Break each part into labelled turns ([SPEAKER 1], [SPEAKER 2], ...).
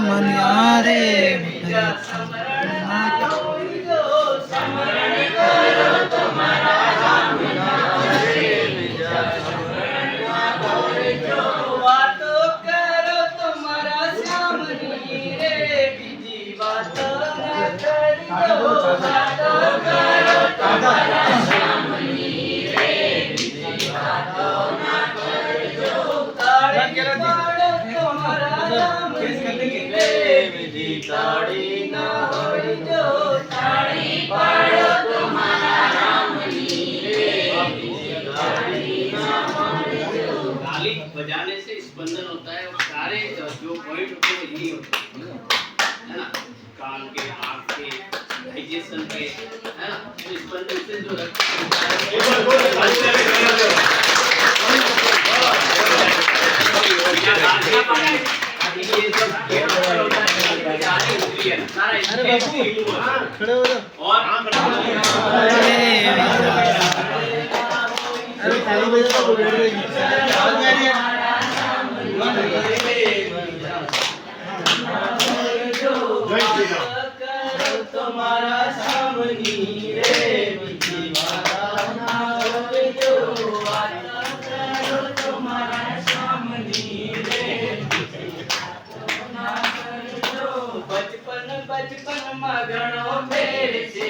[SPEAKER 1] મન્યા રે
[SPEAKER 2] बजाने से स्पंदन होता है और सारे जो पॉइंट होते हैं यही होते हैं, है ना? कान के, आँख के, डाइजेशन के, है ना? तो स्पंदन से जो तुम्हारा सामनी रे बिजी तुम्हारा सामनी रे बचपन बचपन मगणो फेर से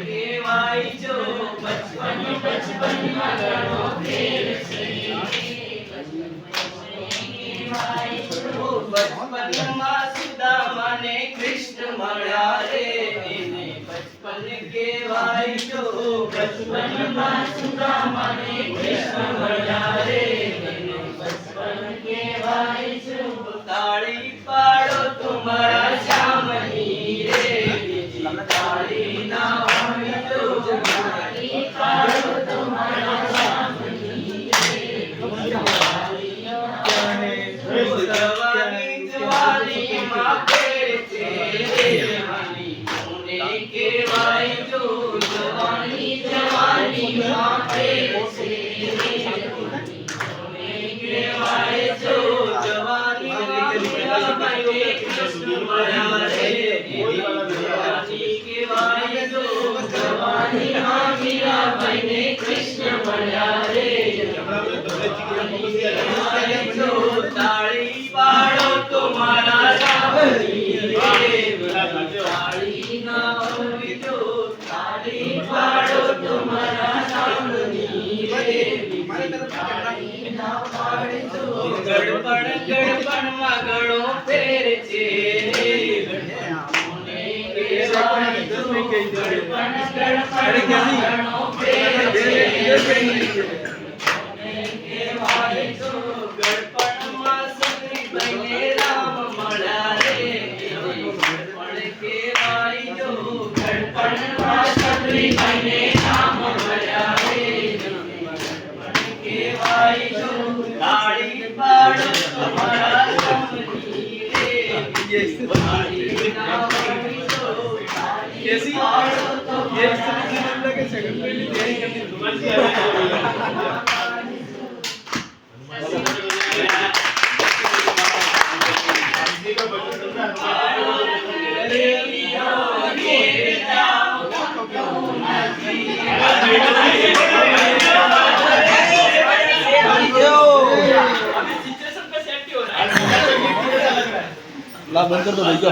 [SPEAKER 2] केवाई जो बचपन बचपन मगणो फेर से बचपन मां सुदामा ने कृष्ण मळ्या रे એને बचपन केवाय जो बचपन मां सुदामा ने कृष्ण मळ्या रे એને बचपन केवाय जो ताળી પાડો તમારા શ્યામની રે બીજી તાળી ના હોય તો તાળી પાડો તમારા શ્યામની રે जवानी जवानी मां फेर से जवानी होने के वाई जो जवानी जवानी मां फेर से होने के वाई जो जवानी मीरा बने कृष्ण मळ्या रे जवानी के वाई जो जवानी मीरा बने कृष्ण मळ्या रे ताળી પાડો તમારા સામની રે તાળી ના હોય તો તાળી પાડો તમારા સામની રે તાળી ના પાડે તો ગડપણ ગડપણ મગણો ફેર છે ગડપણ ગડપણ મગણો ફેર છે
[SPEAKER 1] ला बंद कर दो भाई का।